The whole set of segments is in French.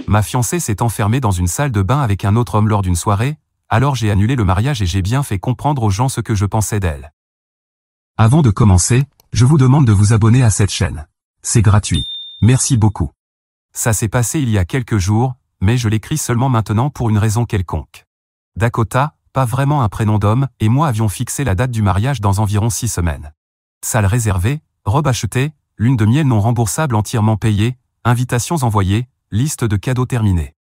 Ma fiancée s'est enfermée dans une salle de bain avec un autre homme lors d'une soirée, alors j'ai annulé le mariage et j'ai bien fait comprendre aux gens ce que je pensais d'elle. Avant de commencer, je vous demande de vous abonner à cette chaîne. C'est gratuit. Merci beaucoup. Ça s'est passé il y a quelques jours, mais je l'écris seulement maintenant pour une raison quelconque. Dakota, pas vraiment un prénom d'homme, et moi avions fixé la date du mariage dans environ 6 semaines. Salle réservée, robe achetée, lune de miel non remboursable entièrement payée, invitations envoyées, liste de cadeaux terminée.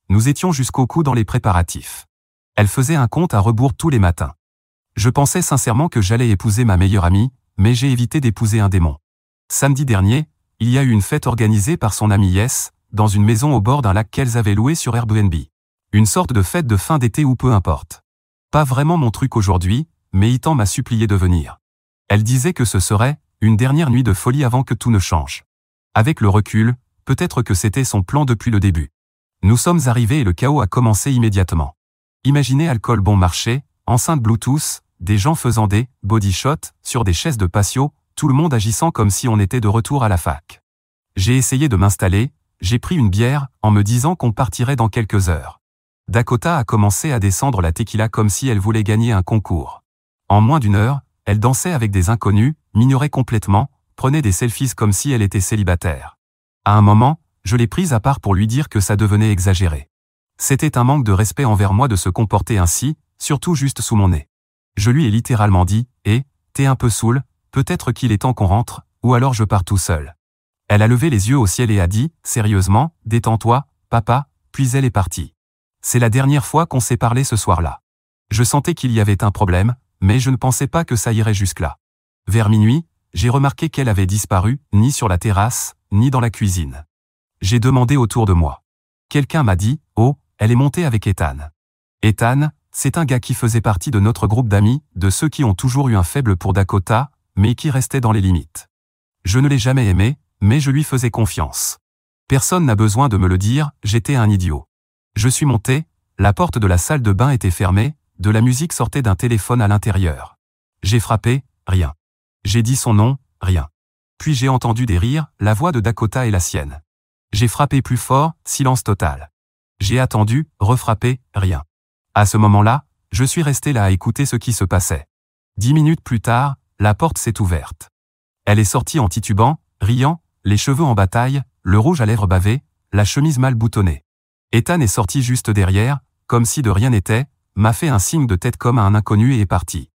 Nous étions jusqu'au cou dans les préparatifs. Elle faisait un compte à rebours tous les matins. Je pensais sincèrement que j'allais épouser ma meilleure amie, mais j'ai évité d'épouser un démon. Samedi dernier, il y a eu une fête organisée par son amie Yes, dans une maison au bord d'un lac qu'elles avaient loué sur Airbnb. Une sorte de fête de fin d'été ou peu importe. Pas vraiment mon truc aujourd'hui, mais Ethan m'a supplié de venir. Elle disait que ce serait une dernière nuit de folie avant que tout ne change. Avec le recul, peut-être que c'était son plan depuis le début. Nous sommes arrivés et le chaos a commencé immédiatement. Imaginez alcool bon marché, enceinte Bluetooth, des gens faisant des body shots sur des chaises de patio, tout le monde agissant comme si on était de retour à la fac. J'ai essayé de m'installer, j'ai pris une bière en me disant qu'on partirait dans quelques heures. Dakota a commencé à descendre la tequila comme si elle voulait gagner un concours. En moins d'une heure, elle dansait avec des inconnus, m'ignorait complètement, prenait des selfies comme si elle était célibataire. À un moment, je l'ai prise à part pour lui dire que ça devenait exagéré. C'était un manque de respect envers moi de se comporter ainsi, surtout juste sous mon nez. Je lui ai littéralement dit « Eh, t'es un peu saoul, peut-être qu'il est temps qu'on rentre, ou alors je pars tout seul. » Elle a levé les yeux au ciel et a dit « Sérieusement, détends-toi, papa », puis elle est partie. C'est la dernière fois qu'on s'est parlé ce soir-là. Je sentais qu'il y avait un problème, mais je ne pensais pas que ça irait jusque-là. Vers minuit, j'ai remarqué qu'elle avait disparu, ni sur la terrasse, ni dans la cuisine. J'ai demandé autour de moi. Quelqu'un m'a dit « Oh, elle est montée avec Ethan. » Ethan, c'est un gars qui faisait partie de notre groupe d'amis, de ceux qui ont toujours eu un faible pour Dakota, mais qui restait dans les limites. Je ne l'ai jamais aimé, mais je lui faisais confiance. Personne n'a besoin de me le dire, j'étais un idiot. Je suis monté, la porte de la salle de bain était fermée, de la musique sortait d'un téléphone à l'intérieur. J'ai frappé, rien. J'ai dit son nom, rien. Puis j'ai entendu des rires, la voix de Dakota et la sienne. J'ai frappé plus fort, silence total. J'ai attendu, refrappé, rien. À ce moment-là, je suis resté là à écouter ce qui se passait. 10 minutes plus tard, la porte s'est ouverte. Elle est sortie en titubant, riant, les cheveux en bataille, le rouge à lèvres bavé, la chemise mal boutonnée. Ethan est sorti juste derrière, comme si de rien n'était, m'a fait un signe de tête comme à un inconnu et est parti.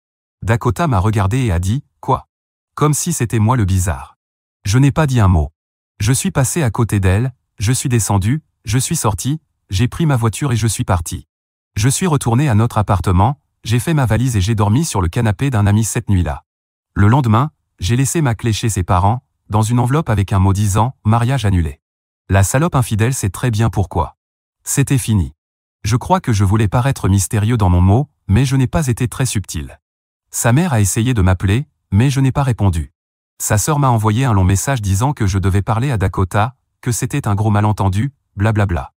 Dakota m'a regardé et a dit « Quoi ?» Comme si c'était moi le bizarre. Je n'ai pas dit un mot. Je suis passé à côté d'elle, je suis descendu, je suis sorti, j'ai pris ma voiture et je suis parti. Je suis retourné à notre appartement, j'ai fait ma valise et j'ai dormi sur le canapé d'un ami cette nuit-là. Le lendemain, j'ai laissé ma clé chez ses parents, dans une enveloppe avec un mot disant « mariage annulé ». La salope infidèle sait très bien pourquoi. C'était fini. Je crois que je voulais paraître mystérieux dans mon mot, mais je n'ai pas été très subtil. Sa mère a essayé de m'appeler, mais je n'ai pas répondu. Sa sœur m'a envoyé un long message disant que je devais parler à Dakota, que c'était un gros malentendu, blablabla.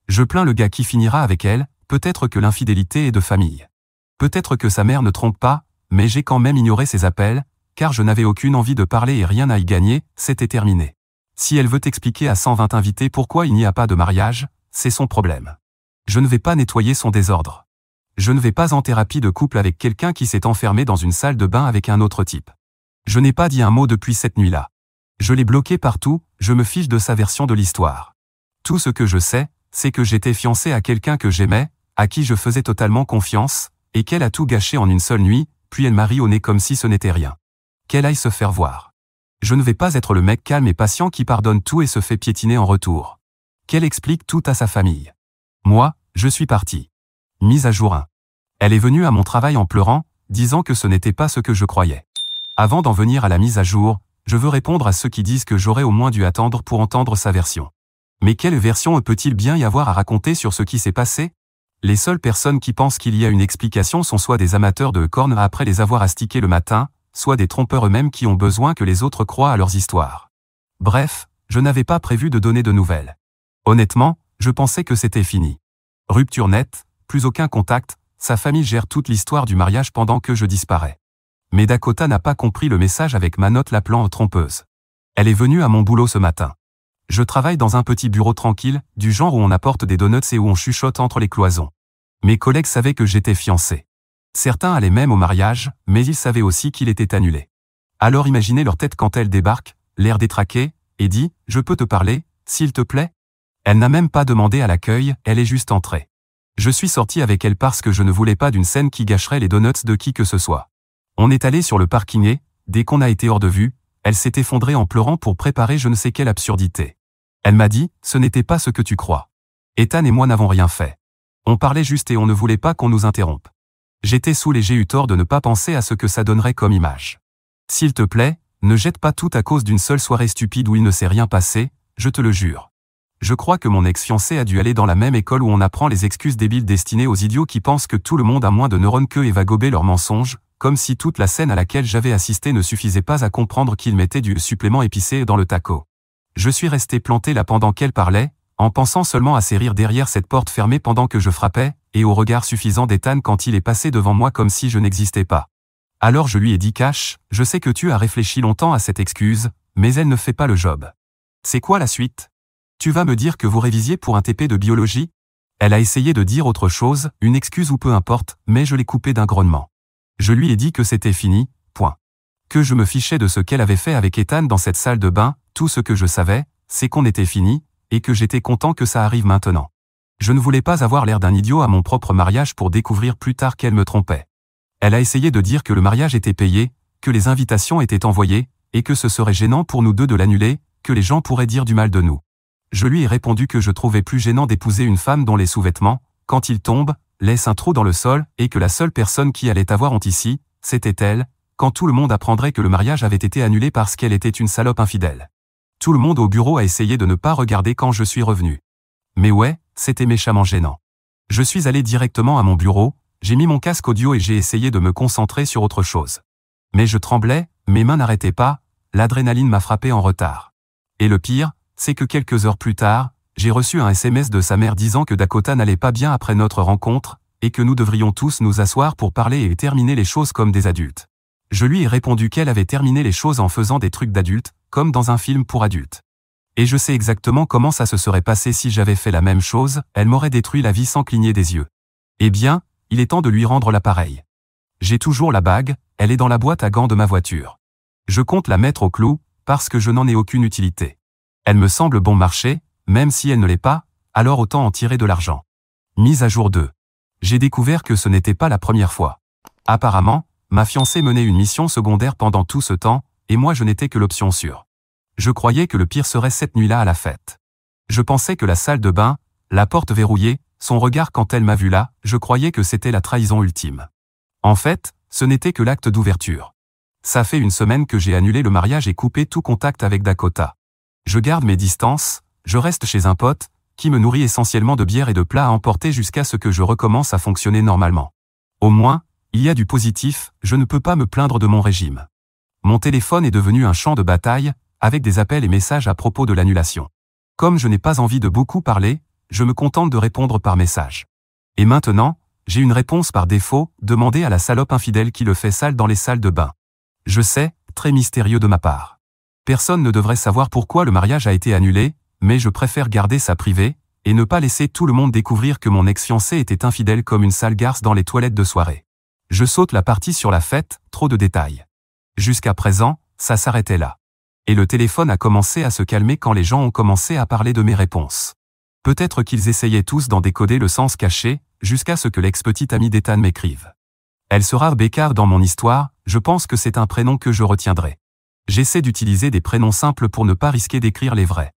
Je plains le gars qui finira avec elle, peut-être que l'infidélité est de famille. Peut-être que sa mère ne trompe pas, mais j'ai quand même ignoré ses appels, car je n'avais aucune envie de parler et rien à y gagner, c'était terminé. Si elle veut expliquer à 120 invités pourquoi il n'y a pas de mariage, c'est son problème. Je ne vais pas nettoyer son désordre. Je ne vais pas en thérapie de couple avec quelqu'un qui s'est enfermé dans une salle de bain avec un autre type. Je n'ai pas dit un mot depuis cette nuit-là. Je l'ai bloqué partout, je me fiche de sa version de l'histoire. Tout ce que je sais, c'est que j'étais fiancé à quelqu'un que j'aimais, à qui je faisais totalement confiance, et qu'elle a tout gâché en une seule nuit, puis elle m'a ri au nez comme si ce n'était rien. Qu'elle aille se faire voir. Je ne vais pas être le mec calme et patient qui pardonne tout et se fait piétiner en retour. Qu'elle explique tout à sa famille. Moi, je suis parti. Mise à jour 1. Elle est venue à mon travail en pleurant, disant que ce n'était pas ce que je croyais. Avant d'en venir à la mise à jour, je veux répondre à ceux qui disent que j'aurais au moins dû attendre pour entendre sa version. Mais quelle version peut-il bien y avoir à raconter sur ce qui s'est passé? Les seules personnes qui pensent qu'il y a une explication sont soit des amateurs de cornes après les avoir astiqués le matin, soit des trompeurs eux-mêmes qui ont besoin que les autres croient à leurs histoires. Bref, je n'avais pas prévu de donner de nouvelles. Honnêtement, je pensais que c'était fini. Rupture nette, plus aucun contact, sa famille gère toute l'histoire du mariage pendant que je disparais. Mais Dakota n'a pas compris le message avec ma note l'appelant trompeuse. Elle est venue à mon boulot ce matin. Je travaille dans un petit bureau tranquille, du genre où on apporte des donuts et où on chuchote entre les cloisons. Mes collègues savaient que j'étais fiancé. Certains allaient même au mariage, mais ils savaient aussi qu'il était annulé. Alors imaginez leur tête quand elle débarque, l'air détraqué, et dit « Je peux te parler, s'il te plaît ?» Elle n'a même pas demandé à l'accueil, elle est juste entrée. Je suis sorti avec elle parce que je ne voulais pas d'une scène qui gâcherait les donuts de qui que ce soit. On est allé sur le parking et, dès qu'on a été hors de vue, elle s'est effondrée en pleurant pour préparer je ne sais quelle absurdité. Elle m'a dit « Ce n'était pas ce que tu crois. Ethan et moi n'avons rien fait. On parlait juste et on ne voulait pas qu'on nous interrompe. » J'étais saoul et j'ai eu tort de ne pas penser à ce que ça donnerait comme image. S'il te plaît, ne jette pas tout à cause d'une seule soirée stupide où il ne s'est rien passé, je te le jure. Je crois que mon ex-fiancé a dû aller dans la même école où on apprend les excuses débiles destinées aux idiots qui pensent que tout le monde a moins de neurones qu'eux et va gober leurs mensonges, comme si toute la scène à laquelle j'avais assisté ne suffisait pas à comprendre qu'il mettait du supplément épicé dans le taco. Je suis resté planté là pendant qu'elle parlait, en pensant seulement à ses rires derrière cette porte fermée pendant que je frappais, et au regard suffisant d'Ethan quand il est passé devant moi comme si je n'existais pas. Alors je lui ai dit Cash, je sais que tu as réfléchi longtemps à cette excuse, mais elle ne fait pas le job. C'est quoi la suite? Tu vas me dire que vous révisiez pour un TP de biologie? Elle a essayé de dire autre chose, une excuse ou peu importe, mais je l'ai coupé d'un grognement. Je lui ai dit que c'était fini, point. Que je me fichais de ce qu'elle avait fait avec Ethan dans cette salle de bain, tout ce que je savais, c'est qu'on était fini, et que j'étais content que ça arrive maintenant. Je ne voulais pas avoir l'air d'un idiot à mon propre mariage pour découvrir plus tard qu'elle me trompait. Elle a essayé de dire que le mariage était payé, que les invitations étaient envoyées, et que ce serait gênant pour nous deux de l'annuler, que les gens pourraient dire du mal de nous. Je lui ai répondu que je trouvais plus gênant d'épouser une femme dont les sous-vêtements, quand ils tombent, laissent un trou dans le sol, et que la seule personne qui allait avoir honte ici, c'était elle, quand tout le monde apprendrait que le mariage avait été annulé parce qu'elle était une salope infidèle. Tout le monde au bureau a essayé de ne pas regarder quand je suis revenu. Mais ouais, c'était méchamment gênant. Je suis allé directement à mon bureau, j'ai mis mon casque audio et j'ai essayé de me concentrer sur autre chose. Mais je tremblais, mes mains n'arrêtaient pas, l'adrénaline m'a frappé en retard. Et le pire, c'est que quelques heures plus tard, j'ai reçu un SMS de sa mère disant que Dakota n'allait pas bien après notre rencontre, et que nous devrions tous nous asseoir pour parler et terminer les choses comme des adultes. Je lui ai répondu qu'elle avait terminé les choses en faisant des trucs d'adultes, comme dans un film pour adultes. Et je sais exactement comment ça se serait passé si j'avais fait la même chose, elle m'aurait détruit la vie sans cligner des yeux. Eh bien, il est temps de lui rendre l'appareil. J'ai toujours la bague, elle est dans la boîte à gants de ma voiture. Je compte la mettre au clou, parce que je n'en ai aucune utilité. Elle me semble bon marché, même si elle ne l'est pas, alors autant en tirer de l'argent. Mise à jour 2. J'ai découvert que ce n'était pas la première fois. Apparemment, ma fiancée menait une mission secondaire pendant tout ce temps, et moi je n'étais que l'option sûre. Je croyais que le pire serait cette nuit-là à la fête. Je pensais que la salle de bain, la porte verrouillée, son regard quand elle m'a vu là, je croyais que c'était la trahison ultime. En fait, ce n'était que l'acte d'ouverture. Ça fait une semaine que j'ai annulé le mariage et coupé tout contact avec Dakota. Je garde mes distances, je reste chez un pote, qui me nourrit essentiellement de bière et de plats à emporter jusqu'à ce que je recommence à fonctionner normalement. Au moins, il y a du positif, je ne peux pas me plaindre de mon régime. Mon téléphone est devenu un champ de bataille, avec des appels et messages à propos de l'annulation. Comme je n'ai pas envie de beaucoup parler, je me contente de répondre par message. Et maintenant, j'ai une réponse par défaut, demandée à la salope infidèle qui le fait sale dans les salles de bain. Je sais, très mystérieux de ma part. Personne ne devrait savoir pourquoi le mariage a été annulé, mais je préfère garder ça privé, et ne pas laisser tout le monde découvrir que mon ex-fiancé était infidèle comme une sale garce dans les toilettes de soirée. Je saute la partie sur la fête, trop de détails. Jusqu'à présent, ça s'arrêtait là. Et le téléphone a commencé à se calmer quand les gens ont commencé à parler de mes réponses. Peut-être qu'ils essayaient tous d'en décoder le sens caché, jusqu'à ce que l'ex-petite amie d'Ethan m'écrive. Elle sera Rebecca dans mon histoire, je pense que c'est un prénom que je retiendrai. J'essaie d'utiliser des prénoms simples pour ne pas risquer d'écrire les vrais.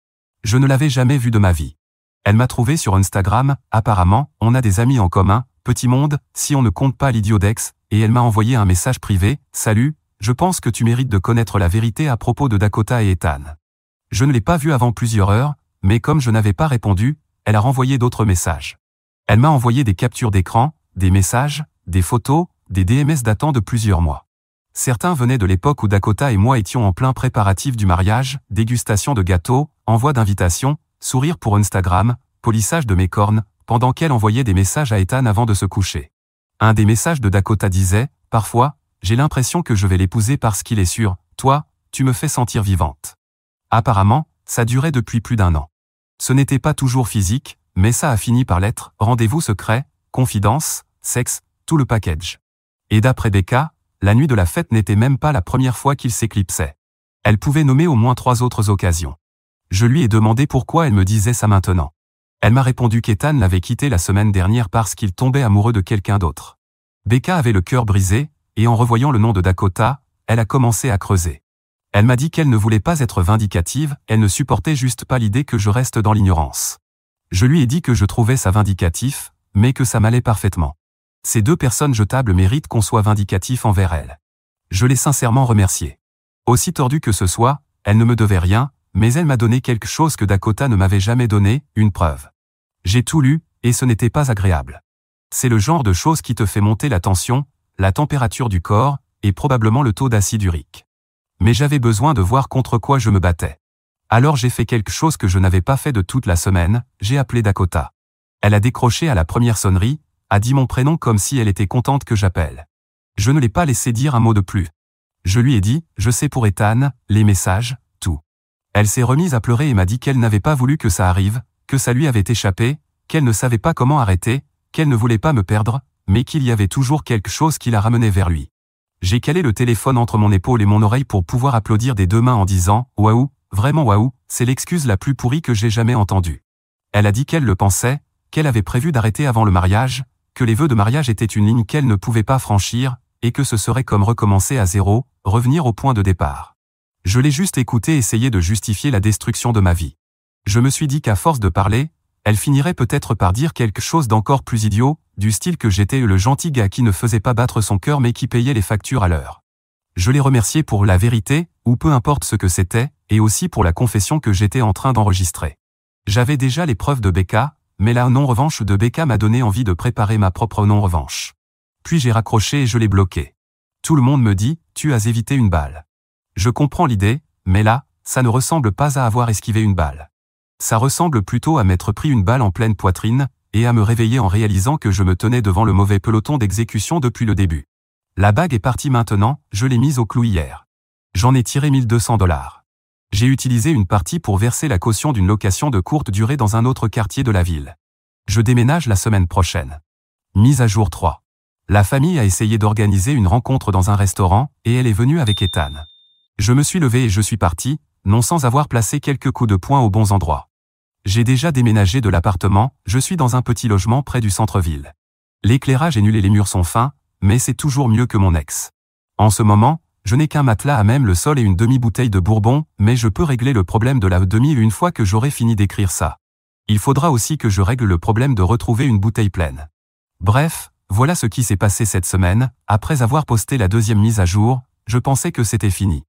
Je ne l'avais jamais vu de ma vie. Elle m'a trouvé sur Instagram, apparemment, on a des amis en commun, petit monde, si on ne compte pas l'idiot d'ex, et elle m'a envoyé un message privé, « Salut, je pense que tu mérites de connaître la vérité à propos de Dakota et Ethan. » Je ne l'ai pas vue avant plusieurs heures, mais comme je n'avais pas répondu, elle a renvoyé d'autres messages. Elle m'a envoyé des captures d'écran, des messages, des photos, des DMS datant de plusieurs mois. Certains venaient de l'époque où Dakota et moi étions en plein préparatif du mariage, dégustation de gâteaux, envoi d'invitations, sourire pour Instagram, polissage de mes cornes, pendant qu'elle envoyait des messages à Ethan avant de se coucher. Un des messages de Dakota disait, « Parfois, j'ai l'impression que je vais l'épouser parce qu'il est sûr, toi, tu me fais sentir vivante. » Apparemment, ça durait depuis plus d'1 an. Ce n'était pas toujours physique, mais ça a fini par l'être, rendez-vous secret, confidence, sexe, tout le package. Et d'après Becca, la nuit de la fête n'était même pas la première fois qu'ils s'éclipsaient. Elle pouvait nommer au moins 3 autres occasions. Je lui ai demandé pourquoi elle me disait ça maintenant. Elle m'a répondu qu'Ethan l'avait quitté la semaine dernière parce qu'il tombait amoureux de quelqu'un d'autre. Becca avait le cœur brisé, et en revoyant le nom de Dakota, elle a commencé à creuser. Elle m'a dit qu'elle ne voulait pas être vindicative, elle ne supportait juste pas l'idée que je reste dans l'ignorance. Je lui ai dit que je trouvais ça vindicatif, mais que ça m'allait parfaitement. Ces 2 personnes jetables méritent qu'on soit vindicatif envers elles. Je l'ai sincèrement remerciée. Aussi tordue que ce soit, elle ne me devait rien, mais elle m'a donné quelque chose que Dakota ne m'avait jamais donné, une preuve. J'ai tout lu, et ce n'était pas agréable. C'est le genre de chose qui te fait monter la tension, la température du corps, et probablement le taux d'acide urique. Mais j'avais besoin de voir contre quoi je me battais. Alors j'ai fait quelque chose que je n'avais pas fait de toute la semaine, j'ai appelé Dakota. Elle a décroché à la première sonnerie, a dit mon prénom comme si elle était contente que j'appelle. Je ne l'ai pas laissé dire un mot de plus. Je lui ai dit, je sais pour Ethan, les messages, tout. Elle s'est remise à pleurer et m'a dit qu'elle n'avait pas voulu que ça arrive, que ça lui avait échappé, qu'elle ne savait pas comment arrêter, qu'elle ne voulait pas me perdre, mais qu'il y avait toujours quelque chose qui la ramenait vers lui. J'ai calé le téléphone entre mon épaule et mon oreille pour pouvoir applaudir des 2 mains en disant « Waouh, vraiment waouh, c'est l'excuse la plus pourrie que j'ai jamais entendue ». Elle a dit qu'elle le pensait, qu'elle avait prévu d'arrêter avant le mariage, que les vœux de mariage étaient une ligne qu'elle ne pouvait pas franchir, et que ce serait comme recommencer à zéro, revenir au point de départ. Je l'ai juste écouté essayer de justifier la destruction de ma vie. Je me suis dit qu'à force de parler, elle finirait peut-être par dire quelque chose d'encore plus idiot, du style que j'étais le gentil gars qui ne faisait pas battre son cœur mais qui payait les factures à l'heure. Je l'ai remercié pour la vérité, ou peu importe ce que c'était, et aussi pour la confession que j'étais en train d'enregistrer. J'avais déjà les preuves de Becca, mais la non-revanche de Becca m'a donné envie de préparer ma propre non-revanche. Puis j'ai raccroché et je l'ai bloqué. Tout le monde me dit, tu as évité une balle. Je comprends l'idée, mais là, ça ne ressemble pas à avoir esquivé une balle. Ça ressemble plutôt à m'être pris une balle en pleine poitrine, et à me réveiller en réalisant que je me tenais devant le mauvais peloton d'exécution depuis le début. La bague est partie maintenant, je l'ai mise au clou hier. J'en ai tiré 1200 $. J'ai utilisé une partie pour verser la caution d'une location de courte durée dans un autre quartier de la ville. Je déménage la semaine prochaine. Mise à jour 3. La famille a essayé d'organiser une rencontre dans un restaurant, et elle est venue avec Ethan. Je me suis levé et je suis parti, non sans avoir placé quelques coups de poing aux bons endroits. J'ai déjà déménagé de l'appartement, je suis dans un petit logement près du centre-ville. L'éclairage est nul et les murs sont fins, mais c'est toujours mieux que mon ex. En ce moment, je n'ai qu'un matelas à même le sol et une demi-bouteille de bourbon, mais je peux régler le problème de la demi une fois que j'aurai fini d'écrire ça. Il faudra aussi que je règle le problème de retrouver une bouteille pleine. Bref, voilà ce qui s'est passé cette semaine. Après avoir posté la 2e mise à jour, je pensais que c'était fini.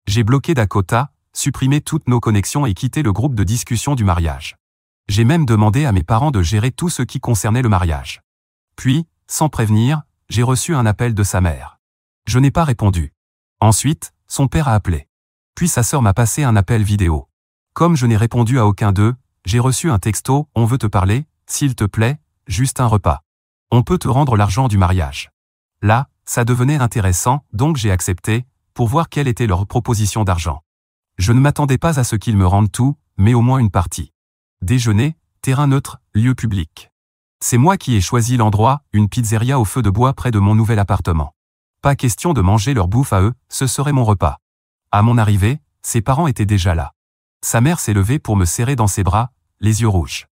J'ai bloqué Dakota, supprimé toutes nos connexions et quitté le groupe de discussion du mariage. J'ai même demandé à mes parents de gérer tout ce qui concernait le mariage. Puis, sans prévenir, j'ai reçu un appel de sa mère. Je n'ai pas répondu. Ensuite, son père a appelé. Puis sa sœur m'a passé un appel vidéo. Comme je n'ai répondu à aucun d'eux, j'ai reçu un texto « On veut te parler, s'il te plaît, juste un repas. On peut te rendre l'argent du mariage. » Là, ça devenait intéressant, donc j'ai accepté, pour voir quelle était leur proposition d'argent. Je ne m'attendais pas à ce qu'ils me rendent tout, mais au moins une partie. Déjeuner, terrain neutre, lieu public. C'est moi qui ai choisi l'endroit, une pizzeria au feu de bois près de mon nouvel appartement. Pas question de manger leur bouffe à eux, ce serait mon repas. À mon arrivée, ses parents étaient déjà là. Sa mère s'est levée pour me serrer dans ses bras, les yeux rouges.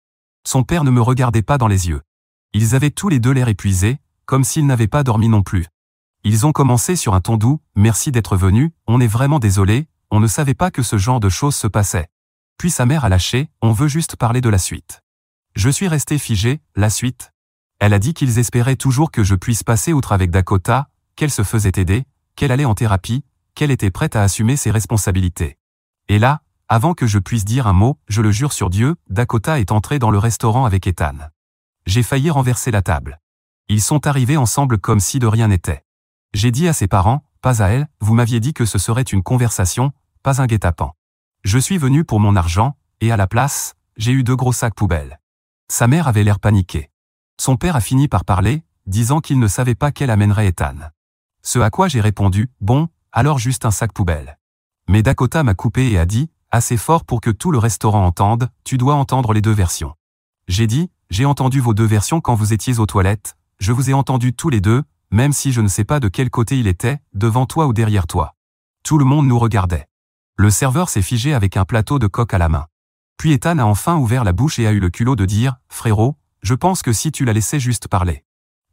Son père ne me regardait pas dans les yeux. Ils avaient tous les deux l'air épuisés, comme s'ils n'avaient pas dormi non plus. Ils ont commencé sur un ton doux, « Merci d'être venu, on est vraiment désolé, on ne savait pas que ce genre de choses se passait. » Puis sa mère a lâché, « On veut juste parler de la suite. » Je suis resté figé, la suite. Elle a dit qu'ils espéraient toujours que je puisse passer outre avec Dakota, qu'elle se faisait aider, qu'elle allait en thérapie, qu'elle était prête à assumer ses responsabilités. Et là, avant que je puisse dire un mot, je le jure sur Dieu, Dakota est entrée dans le restaurant avec Ethan. J'ai failli renverser la table. Ils sont arrivés ensemble comme si de rien n'était. J'ai dit à ses parents, pas à elle, vous m'aviez dit que ce serait une conversation, pas un guet-apens. Je suis venu pour mon argent, et à la place, j'ai eu 2 gros sacs poubelles. Sa mère avait l'air paniquée. Son père a fini par parler, disant qu'il ne savait pas qu'elle amènerait Ethan. Ce à quoi j'ai répondu, bon, alors juste un sac poubelle. Mais Dakota m'a coupé et a dit, assez fort pour que tout le restaurant entende, tu dois entendre les deux versions. J'ai dit, j'ai entendu vos deux versions quand vous étiez aux toilettes, je vous ai entendus tous les deux, même si je ne sais pas de quel côté il était, devant toi ou derrière toi. Tout le monde nous regardait. Le serveur s'est figé avec un plateau de coque à la main. Puis Ethan a enfin ouvert la bouche et a eu le culot de dire, frérot, je pense que si tu la laissais juste parler.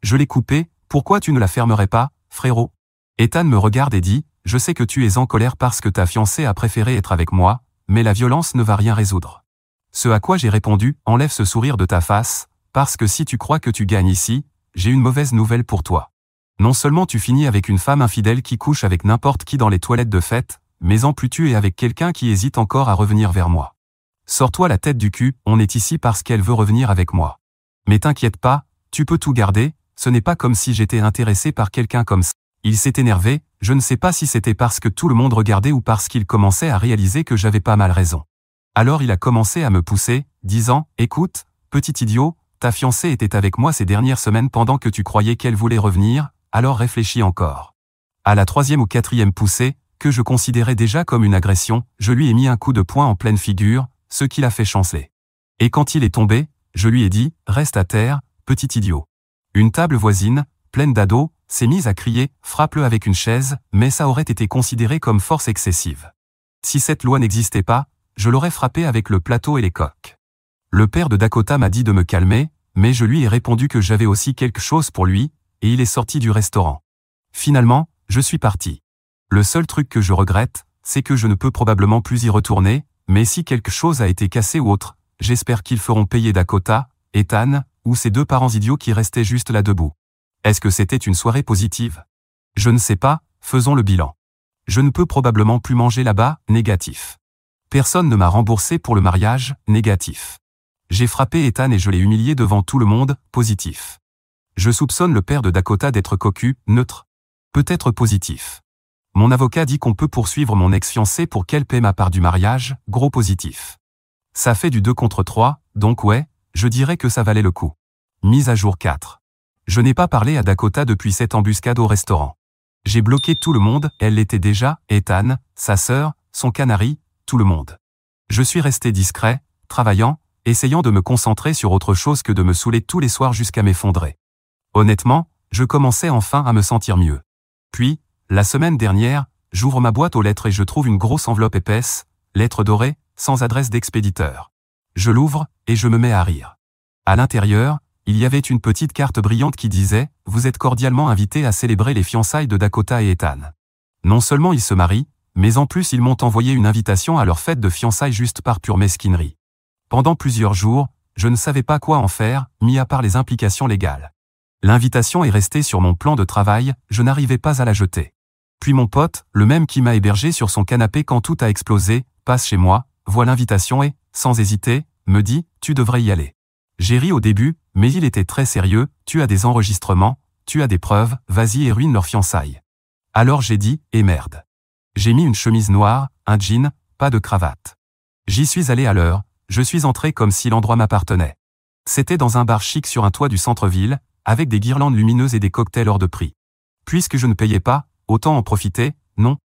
Je l'ai coupé, pourquoi tu ne la fermerais pas, frérot? Ethan me regarde et dit, je sais que tu es en colère parce que ta fiancée a préféré être avec moi, mais la violence ne va rien résoudre. Ce à quoi j'ai répondu, enlève ce sourire de ta face, parce que si tu crois que tu gagnes ici, j'ai une mauvaise nouvelle pour toi. Non seulement tu finis avec une femme infidèle qui couche avec n'importe qui dans les toilettes de fête, mais en plus tu es avec quelqu'un qui hésite encore à revenir vers moi. Sors-toi la tête du cul, on est ici parce qu'elle veut revenir avec moi. Mais t'inquiète pas, tu peux tout garder, ce n'est pas comme si j'étais intéressé par quelqu'un comme ça. Il s'est énervé, je ne sais pas si c'était parce que tout le monde regardait ou parce qu'il commençait à réaliser que j'avais pas mal raison. Alors il a commencé à me pousser, disant, écoute, petit idiot, ta fiancée était avec moi ces dernières semaines pendant que tu croyais qu'elle voulait revenir, alors réfléchis encore. À la 3e ou 4e poussée, que je considérais déjà comme une agression, je lui ai mis un coup de poing en pleine figure, ce qui l'a fait chanceler. Et quand il est tombé, je lui ai dit, reste à terre, petit idiot. Une table voisine, pleine d'ados, s'est mise à crier, frappe-le avec une chaise, mais ça aurait été considéré comme force excessive. Si cette loi n'existait pas, je l'aurais frappé avec le plateau et les coques. Le père de Dakota m'a dit de me calmer, mais je lui ai répondu que j'avais aussi quelque chose pour lui, et il est sorti du restaurant. Finalement, je suis parti. Le seul truc que je regrette, c'est que je ne peux probablement plus y retourner, mais si quelque chose a été cassé ou autre, j'espère qu'ils feront payer Dakota, Ethan, ou ces deux parents idiots qui restaient juste là debout. Est-ce que c'était une soirée positive? Je ne sais pas, faisons le bilan. Je ne peux probablement plus manger là-bas, négatif. Personne ne m'a remboursé pour le mariage, négatif. J'ai frappé Ethan et je l'ai humilié devant tout le monde, positif. Je soupçonne le père de Dakota d'être cocu, neutre. Peut-être positif. Mon avocat dit qu'on peut poursuivre mon ex-fiancé pour qu'elle paie ma part du mariage, gros positif. Ça fait du 2 contre 3, donc ouais, je dirais que ça valait le coup. Mise à jour 4. Je n'ai pas parlé à Dakota depuis cette embuscade au restaurant. J'ai bloqué tout le monde, elle l'était déjà, Ethan, sa sœur, son canari, tout le monde. Je suis resté discret, travaillant, essayant de me concentrer sur autre chose que de me saouler tous les soirs jusqu'à m'effondrer. Honnêtement, je commençais enfin à me sentir mieux. Puis, la semaine dernière, j'ouvre ma boîte aux lettres et je trouve une grosse enveloppe épaisse, lettres dorées, sans adresse d'expéditeur. Je l'ouvre, et je me mets à rire. À l'intérieur, il y avait une petite carte brillante qui disait « Vous êtes cordialement invités à célébrer les fiançailles de Dakota et Ethan. » Non seulement ils se marient, mais en plus ils m'ont envoyé une invitation à leur fête de fiançailles juste par pure mesquinerie. Pendant plusieurs jours, je ne savais pas quoi en faire, mis à part les implications légales. L'invitation est restée sur mon plan de travail, je n'arrivais pas à la jeter. Puis mon pote, le même qui m'a hébergé sur son canapé quand tout a explosé, passe chez moi, voit l'invitation et, sans hésiter, me dit « Tu devrais y aller ». J'ai ri au début, mais il était très sérieux, tu as des enregistrements, tu as des preuves, vas-y et ruine leur fiançailles. Alors j'ai dit, et merde. J'ai mis une chemise noire, un jean, pas de cravate. J'y suis allé à l'heure, je suis entré comme si l'endroit m'appartenait. C'était dans un bar chic sur un toit du centre-ville, avec des guirlandes lumineuses et des cocktails hors de prix. Puisque je ne payais pas, autant en profiter, non.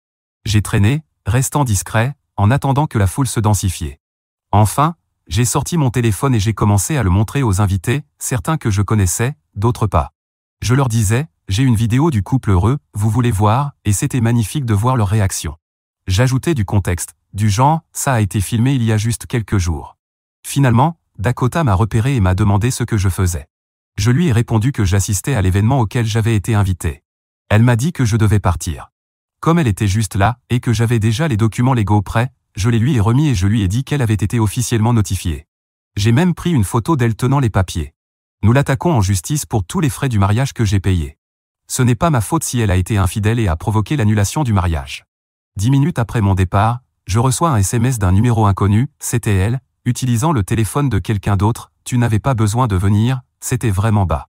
J'ai traîné, restant discret, en attendant que la foule se densifiait. Enfin, j'ai sorti mon téléphone et j'ai commencé à le montrer aux invités, certains que je connaissais, d'autres pas. Je leur disais, j'ai une vidéo du couple heureux, vous voulez voir, et c'était magnifique de voir leur réaction. J'ajoutais du contexte, du genre, ça a été filmé il y a juste quelques jours. Finalement, Dakota m'a repéré et m'a demandé ce que je faisais. Je lui ai répondu que j'assistais à l'événement auquel j'avais été invité. Elle m'a dit que je devais partir. Comme elle était juste là, et que j'avais déjà les documents légaux prêts, je les lui ai remis et je lui ai dit qu'elle avait été officiellement notifiée. J'ai même pris une photo d'elle tenant les papiers. Nous l'attaquons en justice pour tous les frais du mariage que j'ai payés. Ce n'est pas ma faute si elle a été infidèle et a provoqué l'annulation du mariage. 10 minutes après mon départ, je reçois un SMS d'un numéro inconnu, c'était elle, utilisant le téléphone de quelqu'un d'autre, tu n'avais pas besoin de venir, c'était vraiment bas.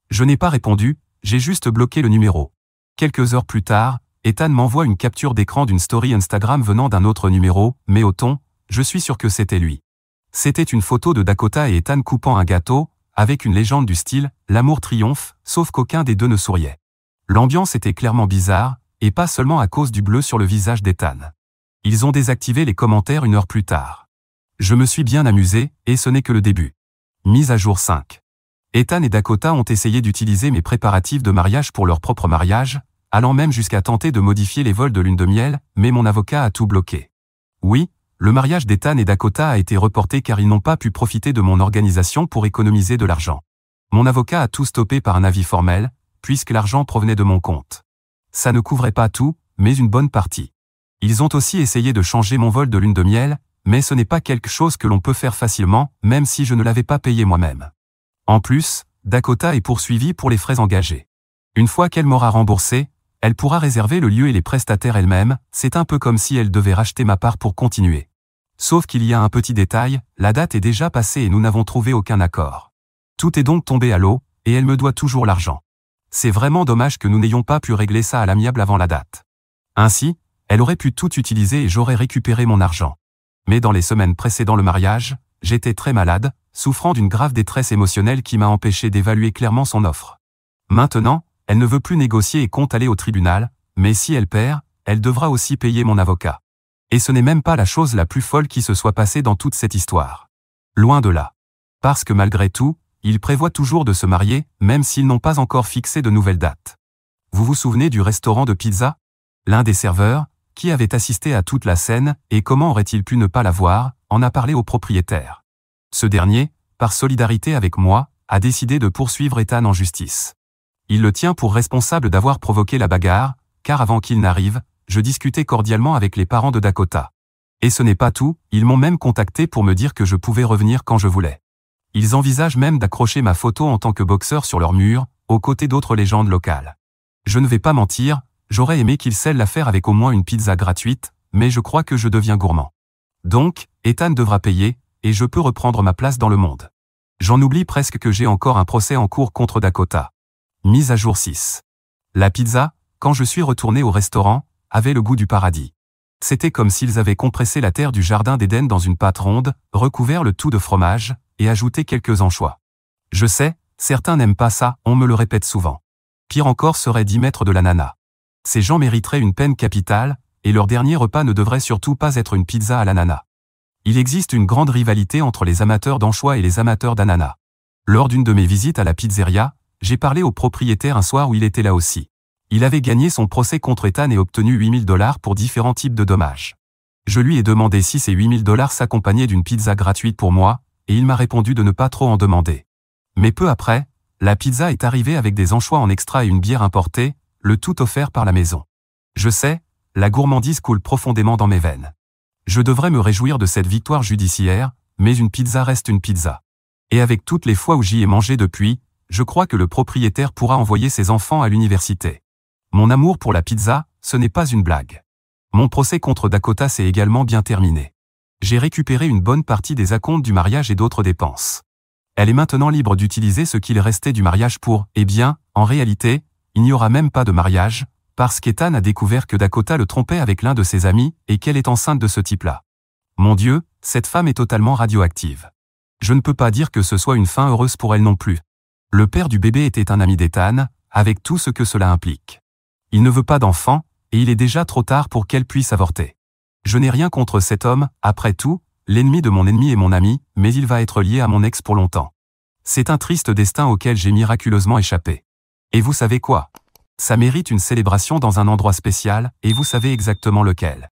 Je n'ai pas répondu, j'ai juste bloqué le numéro. Quelques heures plus tard, Ethan m'envoie une capture d'écran d'une story Instagram venant d'un autre numéro, mais au ton, je suis sûr que c'était lui. C'était une photo de Dakota et Ethan coupant un gâteau, avec une légende du style « L'amour triomphe », sauf qu'aucun des deux ne souriait. L'ambiance était clairement bizarre, et pas seulement à cause du bleu sur le visage d'Ethan. Ils ont désactivé les commentaires 1 heure plus tard. Je me suis bien amusé, et ce n'est que le début. Mise à jour 5. Ethan et Dakota ont essayé d'utiliser mes préparatifs de mariage pour leur propre mariage, allant même jusqu'à tenter de modifier les vols de lune de miel, mais mon avocat a tout bloqué. Oui, le mariage d'Ethan et Dakota a été reporté car ils n'ont pas pu profiter de mon organisation pour économiser de l'argent. Mon avocat a tout stoppé par un avis formel, puisque l'argent provenait de mon compte. Ça ne couvrait pas tout, mais une bonne partie. Ils ont aussi essayé de changer mon vol de lune de miel, mais ce n'est pas quelque chose que l'on peut faire facilement, même si je ne l'avais pas payé moi-même. En plus, Dakota est poursuivie pour les frais engagés. Une fois qu'elle m'aura remboursé, elle pourra réserver le lieu et les prestataires elle-même, c'est un peu comme si elle devait racheter ma part pour continuer. Sauf qu'il y a un petit détail, la date est déjà passée et nous n'avons trouvé aucun accord. Tout est donc tombé à l'eau, et elle me doit toujours l'argent. C'est vraiment dommage que nous n'ayons pas pu régler ça à l'amiable avant la date. Ainsi, elle aurait pu tout utiliser et j'aurais récupéré mon argent. Mais dans les semaines précédant le mariage, j'étais très malade, souffrant d'une grave détresse émotionnelle qui m'a empêché d'évaluer clairement son offre. Maintenant, elle ne veut plus négocier et compte aller au tribunal, mais si elle perd, elle devra aussi payer mon avocat. Et ce n'est même pas la chose la plus folle qui se soit passée dans toute cette histoire. Loin de là. Parce que malgré tout, ils prévoient toujours de se marier, même s'ils n'ont pas encore fixé de nouvelles dates. Vous vous souvenez du restaurant de pizza? L'un des serveurs, qui avait assisté à toute la scène, et comment aurait-il pu ne pas la voir, en a parlé au propriétaire. Ce dernier, par solidarité avec moi, a décidé de poursuivre Ethan en justice. Il le tient pour responsable d'avoir provoqué la bagarre, car avant qu'il n'arrive, je discutais cordialement avec les parents de Dakota. Et ce n'est pas tout, ils m'ont même contacté pour me dire que je pouvais revenir quand je voulais. Ils envisagent même d'accrocher ma photo en tant que boxeur sur leur mur, aux côtés d'autres légendes locales. Je ne vais pas mentir, j'aurais aimé qu'ils scellent l'affaire avec au moins une pizza gratuite, mais je crois que je deviens gourmand. Donc, Ethan devra payer, et je peux reprendre ma place dans le monde. J'en oublie presque que j'ai encore un procès en cours contre Dakota. Mise à jour 6. La pizza, quand je suis retourné au restaurant, avait le goût du paradis. C'était comme s'ils avaient compressé la terre du jardin d'Éden dans une pâte ronde, recouvert le tout de fromage, et ajouté quelques anchois. Je sais, certains n'aiment pas ça, on me le répète souvent. Pire encore serait d'y mettre de l'ananas. Ces gens mériteraient une peine capitale, et leur dernier repas ne devrait surtout pas être une pizza à l'ananas. Il existe une grande rivalité entre les amateurs d'anchois et les amateurs d'ananas. Lors d'une de mes visites à la pizzeria, j'ai parlé au propriétaire un soir où il était là aussi. Il avait gagné son procès contre Ethan et obtenu 8 000 $ pour différents types de dommages. Je lui ai demandé si ces 8 000 $ s'accompagnaient d'une pizza gratuite pour moi, et il m'a répondu de ne pas trop en demander. Mais peu après, la pizza est arrivée avec des anchois en extra et une bière importée, le tout offert par la maison. Je sais, la gourmandise coule profondément dans mes veines. Je devrais me réjouir de cette victoire judiciaire, mais une pizza reste une pizza. Et avec toutes les fois où j'y ai mangé depuis, je crois que le propriétaire pourra envoyer ses enfants à l'université. Mon amour pour la pizza, ce n'est pas une blague. Mon procès contre Dakota s'est également bien terminé. J'ai récupéré une bonne partie des acomptes du mariage et d'autres dépenses. Elle est maintenant libre d'utiliser ce qu'il restait du mariage pour, eh bien, en réalité, il n'y aura même pas de mariage, parce qu'Ethan a découvert que Dakota le trompait avec l'un de ses amis, et qu'elle est enceinte de ce type-là. Mon Dieu, cette femme est totalement radioactive. Je ne peux pas dire que ce soit une fin heureuse pour elle non plus. Le père du bébé était un ami d'Ethan, avec tout ce que cela implique. Il ne veut pas d'enfant, et il est déjà trop tard pour qu'elle puisse avorter. Je n'ai rien contre cet homme, après tout, l'ennemi de mon ennemi est mon ami, mais il va être lié à mon ex pour longtemps. C'est un triste destin auquel j'ai miraculeusement échappé. Et vous savez quoi? Ça mérite une célébration dans un endroit spécial, et vous savez exactement lequel.